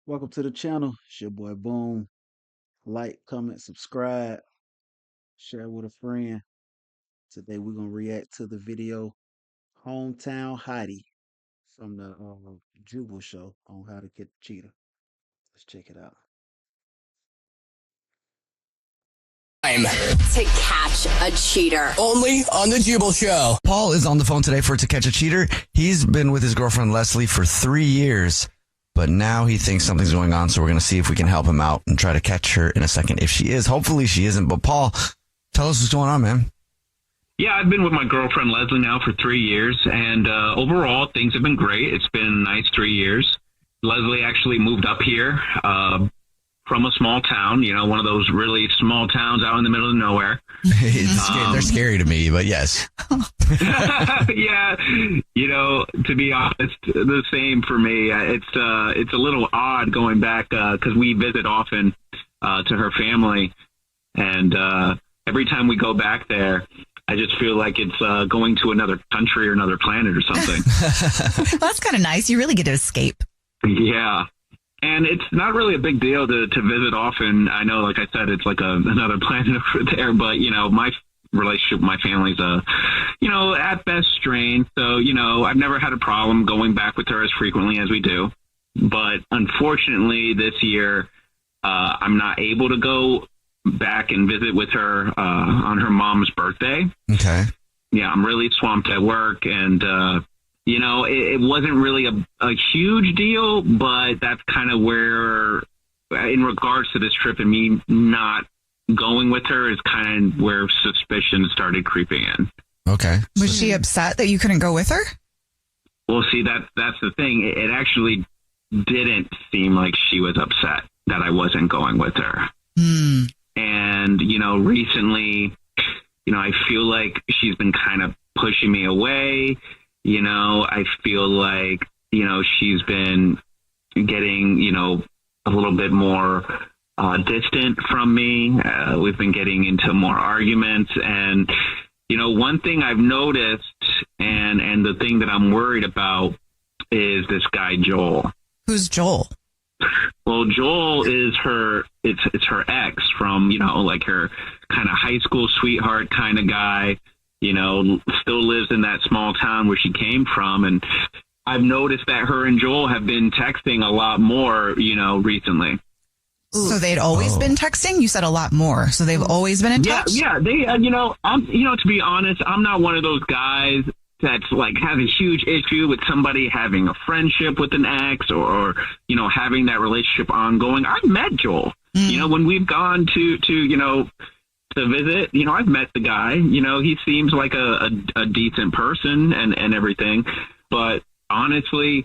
Welcome to the channel. It's your boy Boom. Like, comment, subscribe, share with a friend. Today we're gonna react to the video Hometown Hottie from the Jubal show on how to get the cheetah. Let's check it out. Time to catch a cheater. only on the Jubal Show. Paul is on the phone today for To Catch a Cheater. He's been with his girlfriend Leslie for 3 years, but now he thinks something's going on, so we're going to see if we can help him out and try to catch her in a second. If she is, hopefully she isn't. But Paul, tell us what's going on, man. Yeah, I've been with my girlfriend Leslie now for 3 years, and overall things have been great. It's been a nice 3 years. Leslie actually moved up here from a small town, one of those really small towns out in the middle of nowhere. They're scary to me, but yes. Yeah, to be honest, the same for me. It's a little odd going back because we visit often to her family, and every time we go back there, I just feel like it's going to another country or another planet or something. Well, that's kind of nice. You really get to escape. Yeah. And it's not really a big deal to visit often. I know, like I said, it's like another planet over there, but, my relationship with my family's, at best strained. So, I've never had a problem going back with her as frequently as we do. But unfortunately, this year, I'm not able to go back and visit with her on her mom's birthday. Okay. Yeah, I'm really swamped at work, and it wasn't really a huge deal, but that's kind of where, in regards to this trip and me not going with her, is kind of where suspicion started creeping in. Okay. Was she upset that you couldn't go with her? Well, see, that's the thing. It actually didn't seem like she was upset that I wasn't going with her. And, recently, I feel like she's been kind of pushing me away. I feel like, she's been getting, a little bit more distant from me. We've been getting into more arguments. And, one thing I've noticed and the thing that I'm worried about is this guy, Joel. Who's Joel? Well, Joel is it's her ex from, like her kind of high school sweetheart kind of guy, still lives in that small town where she came from. And I've noticed that her and Joel have been texting a lot more, recently. So they'd always been texting? You said a lot more. So they've always been in touch? Yeah. They, to be honest, I'm not one of those guys that's like has a huge issue with somebody having a friendship with an ex or having that relationship ongoing. I've met Joel, when we've gone to visit, I've met the guy, he seems like a decent person and everything. But honestly,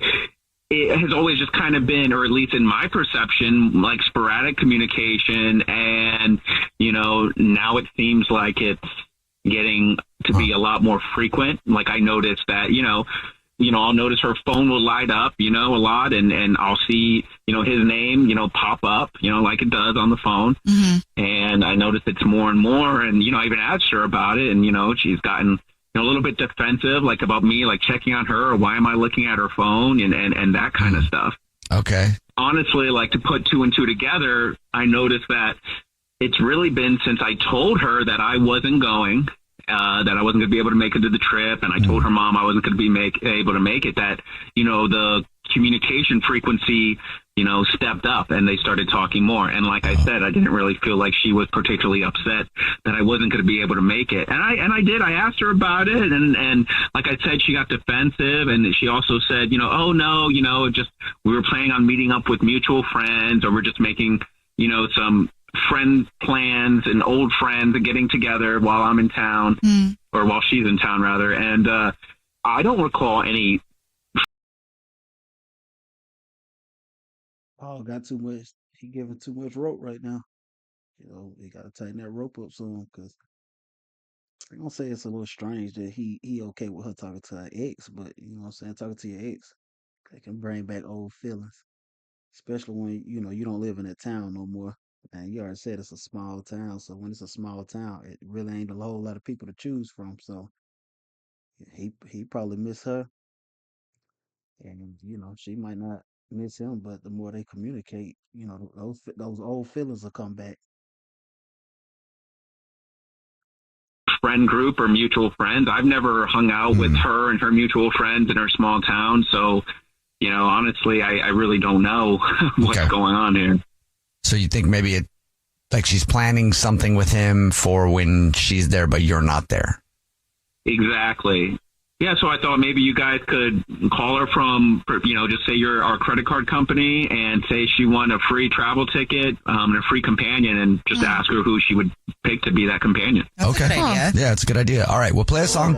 it has always just kind of been, or at least in my perception, like sporadic communication. And, now it seems like it's getting to be a lot more frequent. Like I noticed that, I'll notice her phone will light up, a lot, and I'll see, his name, pop up, like it does on the phone. And I notice it's more and more. And, I even asked her about it, and, she's gotten a little bit defensive, like about me, like checking on her, or why am I looking at her phone and that kind of stuff. Okay. Honestly, like to put two and two together, I noticed that it's really been since I told her that I wasn't going, that I wasn't going to be able to make it to the trip. And I told her mom I wasn't going to be able to make it, that, the communication frequency, stepped up and they started talking more. And like I said, I didn't really feel like she was particularly upset that I wasn't going to be able to make it. And I did. I asked her about it. And like I said, she got defensive. And she also said, oh no, just we were planning on meeting up with mutual friends, or we're just making, some friend plans and old friends and getting together while I'm in town, or while she's in town rather. And I don't recall any. Paul got too much. He giving too much rope right now. He got to tighten that rope up soon, because I'm gonna say it's a little strange that he okay with her talking to her ex, but you know what I'm saying, talking to your ex, that can bring back old feelings, especially when you don't live in that town no more. And you already said it's a small town, so when it's a small town, it really ain't a whole lot of people to choose from. So he probably miss her, and she might not. miss him, but the more they communicate, those old feelings will come back. Friend group or mutual friends. I've never hung out with her and her mutual friends in her small town. So, honestly, I really don't know what's Okay. going on here. So you think maybe like she's planning something with him for when she's there, but you're not there. Exactly. Yeah, so I thought maybe you guys could call her from, just say you're our credit card company and say she won a free travel ticket and a free companion and just ask her who she would pick to be that companion. That's Okay. a good idea. Yeah, it's a good idea. All right, we'll play a song,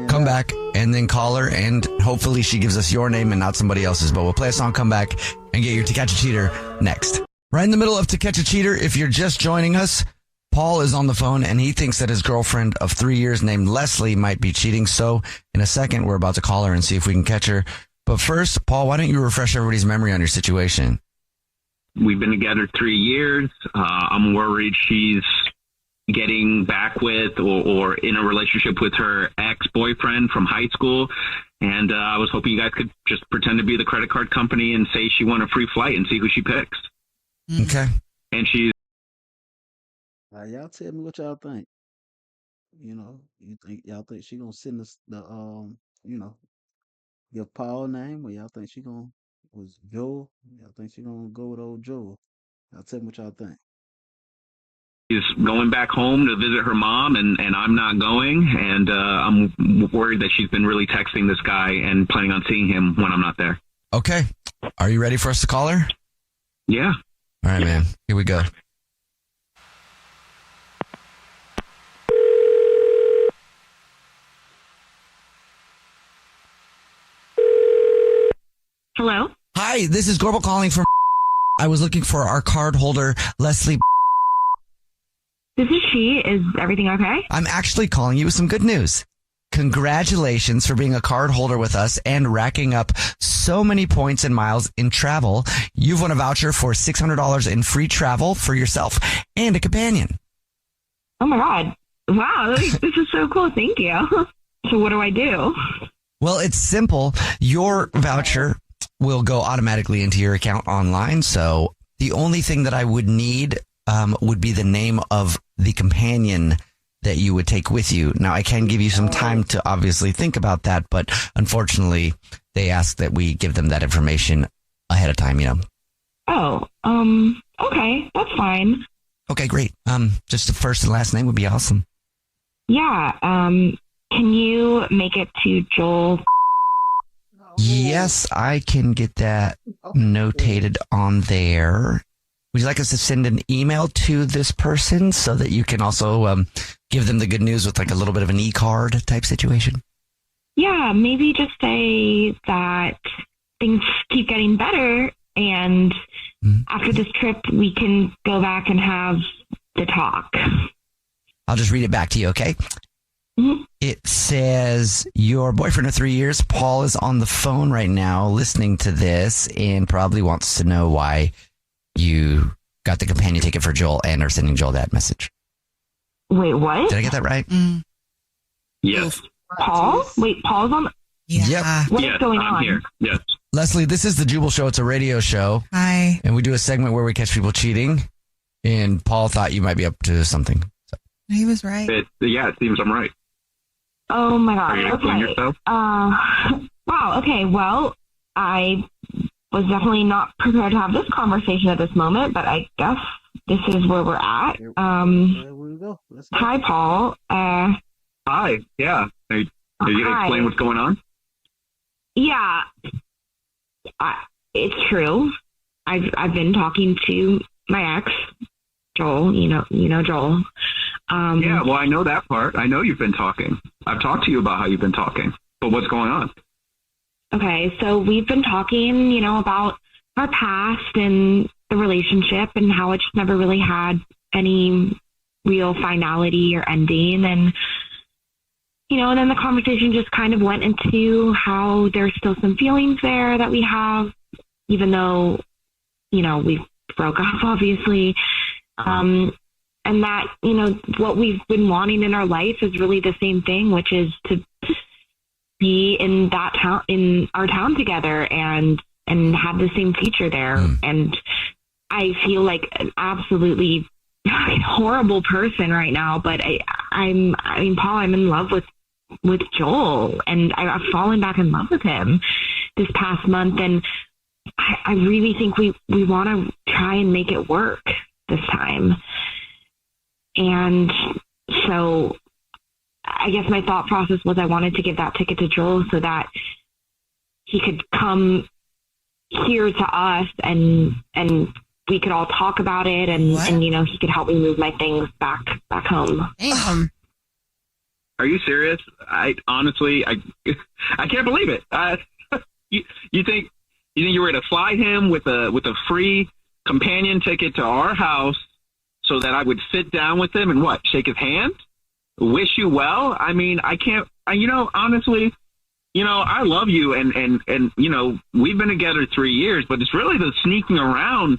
come back, and then call her, and hopefully she gives us your name and not somebody else's. But we'll play a song, come back, and get your To Catch a Cheater next. Right in the middle of To Catch a Cheater, if you're just joining us, Paul is on the phone, and he thinks that his girlfriend of 3 years named Leslie might be cheating. So in a second, we're about to call her and see if we can catch her. But first, Paul, why don't you refresh everybody's memory on your situation? We've been together 3 years. I'm worried she's getting back with or in a relationship with her ex-boyfriend from high school. And I was hoping you guys could just pretend to be the credit card company and say she won a free flight and see who she picks. Okay. And she's Y'all tell me what y'all think. Y'all think she gonna send us give Paul name, or y'all think she gonna was Joel? Y'all think she gonna go with old Joel? Y'all tell me what y'all think. going back home to visit her mom, and I'm not going. And I'm worried that she's been really texting this guy and planning on seeing him when I'm not there. Okay. Are you ready for us to call her? Yeah. All right, man. Here we go. Hello? Hi, this is Gorbel calling from. I was looking for our card holder, Leslie. This is she. Is everything okay? I'm actually calling you with some good news. Congratulations for being a card holder with us and racking up so many points and miles in travel. You've won a voucher for $600 in free travel for yourself and a companion. Oh my God. Wow. This is so cool. Thank you. So what do I do? Well, it's simple. Your voucher will go automatically into your account online. So the only thing that I would need would be the name of the companion that you would take with you. Now, I can give you some time to obviously think about that, but unfortunately, they ask that we give them that information ahead of time, Oh, okay. That's fine. Okay, great. Just the first and last name would be awesome. Yeah. Can you make it to Joel? Yes, I can get that notated on there. Would you like us to send an email to this person so that you can also give them the good news with like a little bit of an e-card type situation? Yeah, maybe just say that things keep getting better, and after this trip, we can go back and have the talk. I'll just read it back to you, okay? Mm-hmm. It says, your boyfriend of 3 years, Paul, is on the phone right now listening to this and probably wants to know why you got the companion ticket for Joel and are sending Joel that message. Wait, what? Did I get that right? Yes. Paul? Wait, Paul's on? Yeah. Yep. What is Yes, going I'm on? here. Yes. Leslie, this is the Jubal Show. It's a radio show. Hi. And we do a segment where we catch people cheating. And Paul thought you might be up to something. So. He was right. It seems I'm right. Oh my Are God. you going to explain Okay. yourself? Wow. Okay. Well, I was definitely not prepared to have this conversation at this moment, but I guess this is where we're at. There we go. Let's go. Hi, Paul. Hi. Yeah. Are you going to Hi. explain what's going on? Yeah, it's true. I've been talking to my ex, Joel. You know Joel. Yeah, well, I know that part. I know you've been talking. I've talked to you about how you've been talking. But what's going on? Okay, so we've been talking, about our past and the relationship and how it just never really had any real finality or ending. And, and then the conversation just kind of went into how there's still some feelings there that we have, even though, we broke up, obviously. And that, what we've been wanting in our life is really the same thing, which is to be in that town, in our town together. And and had the same teacher there. And I feel like an absolutely horrible person right now, but I mean, Paul, I'm in love with Joel, and I've fallen back in love with him this past month, and I really think we want to try and make it work this time. And so I guess my thought process was I wanted to give that ticket to Joel so that he could come here to us and we could all talk about it, and you know, he could help me move my things back home. Are you serious? I honestly can't believe it. You think you were going to fly him with a free companion ticket to our house so that I would sit down with him and what, shake his hand, wish you well? I mean, I can't. Honestly, I love you, and we've been together 3 years, but it's really the sneaking around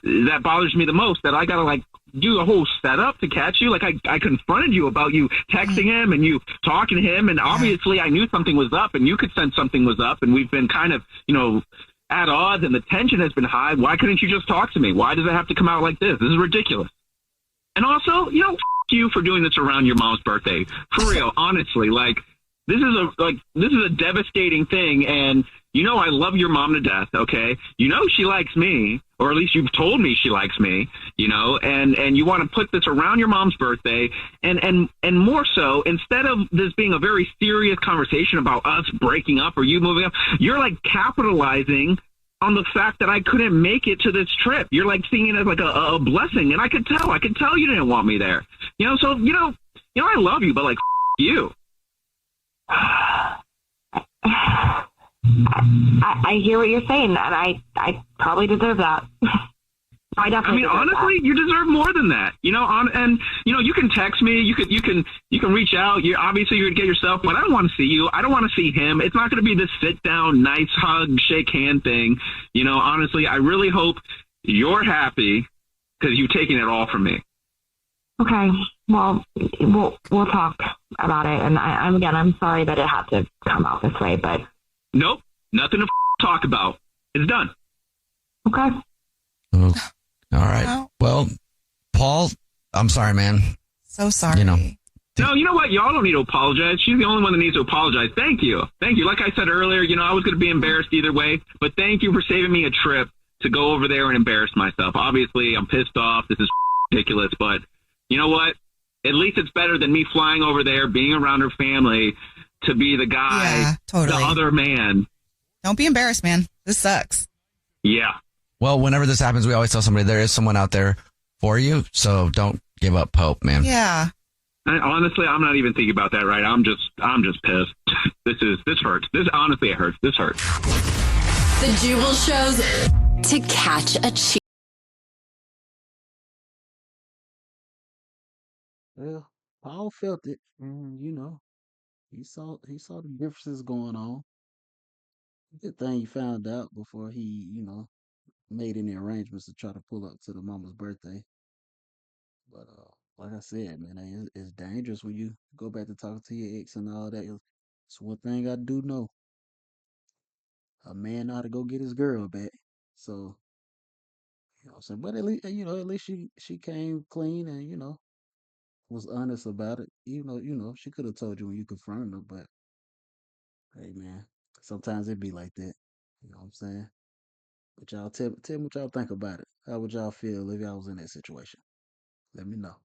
that bothers me the most, that I got to do a whole setup to catch you. I confronted you about you texting him and you talking to him, and obviously I knew something was up, and you could sense something was up, and we've been kind of, at odds, and the tension has been high. Why couldn't you just talk to me? Why does it have to come out like this? This is ridiculous. And also, you for doing this around your mom's birthday. For real, honestly, this is a devastating thing, and I love your mom to death, okay? She likes me, or at least you've told me she likes me, and you want to put this around your mom's birthday, and more so, instead of this being a very serious conversation about us breaking up or you moving up, you're capitalizing on the fact that I couldn't make it to this trip. You're seeing it as a blessing, and I could tell you didn't want me there. So I love you, but you. I hear what you're saying, and I probably deserve that. I definitely. Honestly, you deserve more than that. You can text me. You can reach out. You obviously you're gonna get yourself, but I don't want to see you. I don't want to see him. It's not going to be this sit down, nice hug, shake hand thing. Honestly, I really hope you're happy because you've taken it all from me. Okay. Well, we'll talk about it, and I'm sorry that it had to come out this way, but. Nope, nothing to talk about. It's done. Okay. Oh, all right. Well, Paul, I'm sorry, man. So sorry. No, you know what? Y'all don't need to apologize. She's the only one that needs to apologize. Thank you. Like I said earlier, I was going to be embarrassed either way, but thank you for saving me a trip to go over there and embarrass myself. Obviously, I'm pissed off. This is ridiculous, but you know what? At least it's better than me flying over there, being around her family, to be the guy, the other man. Don't be embarrassed, man. This sucks. Yeah. Well, whenever this happens, we always tell somebody there is someone out there for you, so don't give up hope, man. Yeah. Honestly, I'm not even thinking about that right. I'm just pissed. This hurts. This honestly, it hurts. This hurts. The Jubal Show's To Catch a Cheater. Well, Paul felt it, and he saw the differences going on. Good thing he found out before he, made any arrangements to try to pull up to the mama's birthday. But like I said, man, it's dangerous when you go back to talking to your ex and all that. It's one thing I do know: a man know how to go get his girl back. So what I'm saying, but at least she came clean and was honest about it. Even though she could have told you when you confronted her, but hey, man, sometimes it be like that. You know what I'm saying? But y'all tell me what y'all think about it. How would y'all feel if y'all was in that situation? Let me know.